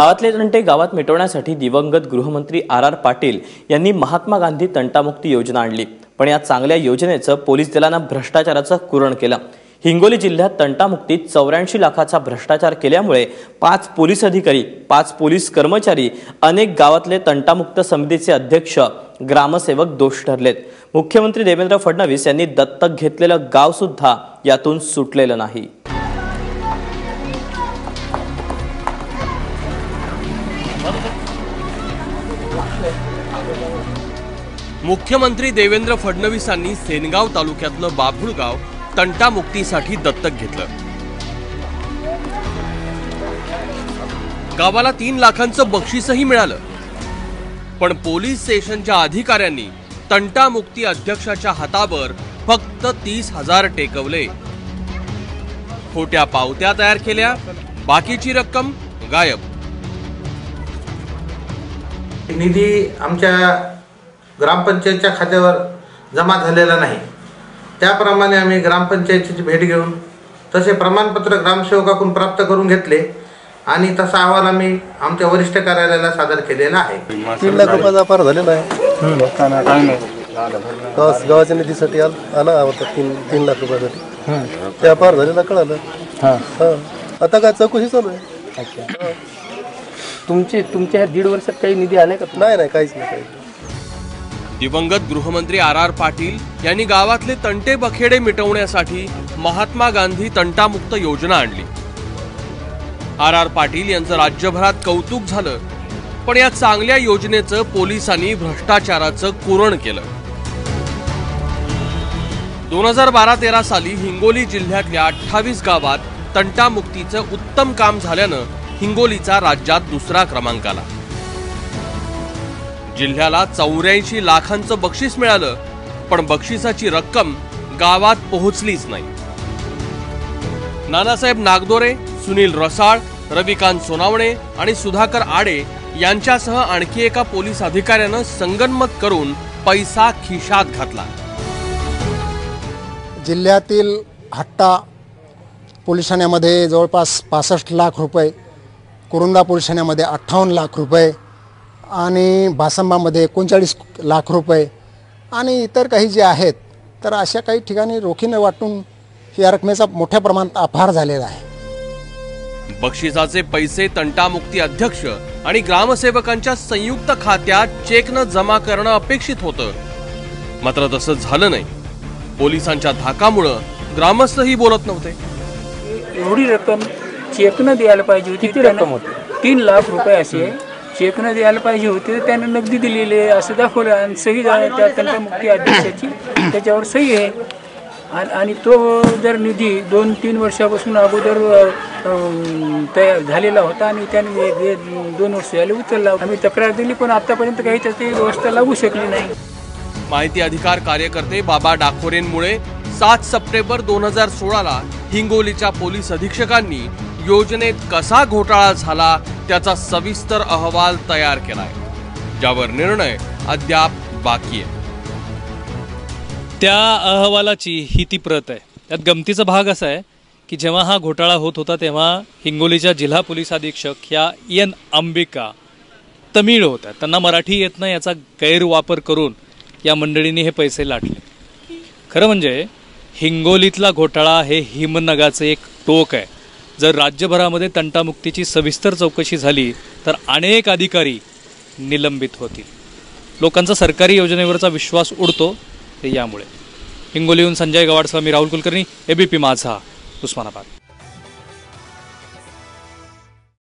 गावातले तंटे गावात मिटवण्यासाठी दिवंगत गृहमंत्री आर पाटील यांनी महात्मा गांधी तंटामुक्ती योजना आणली। पण या चांगल्या योजनेचं पोलीस दलानं भ्रष्टाचाराचं कुरण केलं। हिंगोली जिल्ह्यात तंटामुक्तीत 84 लाखाचा भ्रष्टाचार केल्यामुळे 5 पोलीस अधिकारी, 5 पोलीस कर्मचारी, अनेक गावातले तंटामुक्त समितीचे अध्यक्ष, ग्रामसेवक दोषी ठरलेत। मुख्यमंत्री देवेंद्र फडणवीस यांनी दत्तक घेतलेलं गाव सुद्धा यातून सुटलेलं नाही। मुख्यमंत्री देवेंद्र फडणवीसांनी सेनगाव तालुक्यातलं बाभुळगाव तंटामुक्तीसाठी दत्तक घेतलं। गावाला 3 लाखांचं बक्षीसही मिळालं। पण पोलीस स्टेशनच्या अधिकाऱ्यांनी तंटामुक्ती अध्यक्षाच्या हातावर फक्त 30,000 टेकवले। खोट्या पावत्या तयार केल्या, बाकीची रक्कम गायब। निधी आमच्या ग्रामपंचायतच्या खात्यावर जमा झालेला नाही। त्याप्रमाणे आम्ही ग्रामपंचायतीची भेट घेऊन तसे प्रमाणपत्र ग्रामसेवकाकडून प्राप्त करून घेतले आणि तसा अहवाल आम्ही आमच्या वरिष्ठ कार्यालयाला सादर केलेला आहे। 3 लाख रुपयाचा पार झालेला आहे। गावाच्या निधीसाठी आला होता 3 लाख रुपयासाठी, त्या पार झालेला कळालं। आता काय चौकशी चालू आहे। तुमच्या 1.5 वर्षात काही निधी आले का? नाही, काहीच नाही। दिवंगत गृहमंत्री आर पाटील यांनी गावातले तंटे बखेडे मिटवण्यासाठी महात्मा गांधी तंटामुक्त योजना आणली। आर पाटील यांचं राज्यभरात कौतुक झालं, पण या चांगल्या योजनेचं पोलिसांनी भ्रष्टाचाराचं कुरण केलं। 2012-13 साली हिंगोली जिल्ह्यातल्या 28 गावात तंटामुक्तीचं उत्तम काम झाल्यानं हिंगोलीचा राज्यात 2रा क्रमांक आला। जिल्ह्याला 84 लाखांचं बक्षीस मिळालं, पण बक्षिसाची रक्कम गावात पोहोचलीच नाही। नानासाहेब नागदोरे, सुनील रसाळ, रविकांत सोनावणे आणि सुधाकर आडे यांच्यासह आणखी एका पोलीस अधिकाऱ्यानं संगनमत करून पैसा खिशात घातला। जिल्ह्यातील हट्टा पोलीस ठाण्यामध्ये जवळपास 65 लाख रुपये, कुरुंदा पोलीस ठाण्यामध्ये 58 लाख रुपये आणि भासंबामध्ये 39 लाख रुपये आणि इतर काही जे आहेत, तर अशा काही ठिकाणी रोखीने वाटून या रकमेचा मोठ्या प्रमाणात अपहार झालेला आहे। बक्षिसाचे पैसे तंटामुक्ती अध्यक्ष आणि ग्रामसेवकांच्या संयुक्त खात्यात चेकनं जमा करणं अपेक्षित होतं, मात्र तसं झालं नाही। पोलिसांच्या धाकामुळे ग्रामस्थही बोलत नव्हते। एवढी रक्कम चेकनं द्यायला पाहिजे होती। किती रक्कम होती? 3 लाख रुपये असे चेकनं द्यायला पाहिजे होते, त्याने नगदी दिलेले असं दाखवलं आणि सही त्या तंटामुक्ती अध्यक्षाची त्याच्यावर सही आहे। आणि तो जर निधी 2-3 वर्षापासून अगोदर तयार झालेला होता आणि त्याने 2 वर्ष झाले उचलला। आम्ही तक्रार दिली, पण आतापर्यंत काही त्याची व्यवस्था लागू शकली नाही। माहिती अधिकार कार्यकर्ते बाबा डाखोरेंमुळे 7 सप्टेंबर 2016ला हिंगोलीच्या पोलीस अधीक्षकांनी योजनेत कसा घोटाळा झाला त्याचा सविस्तर अहवाल तयार केलाय, ज्यावर निर्णय अद्याप बाकी आहे। त्या अहवालाची ही ती प्रत आहे। त्यात गमतीचा भाग असा आहे की जेव्हा हा घोटाळा होत होता तेव्हा हिंगोलीच्या जिल्हा पोलीस अधीक्षक या एन अंबिका तमिळ होत्या। त्यांना मराठी येत नाही याचा गैरवापर करून या मंडळींनी हे पैसे लाटले। खरं म्हणजे हिंगोलीतला घोटाळा हे हिमनगाचे एक टोक आहे। जर राज्यभरामध्ये तंटामुक्तीची सविस्तर चौकशी झाली तर अनेक अधिकारी निलंबित होतील। लोकांचा सरकारी योजनेवरचा विश्वास उडतो ते यामुळे। हिंगोलीहून संजय गवाडसह मी राहुल कुलकर्णी, एबीपी माझा, उस्मानाबाद।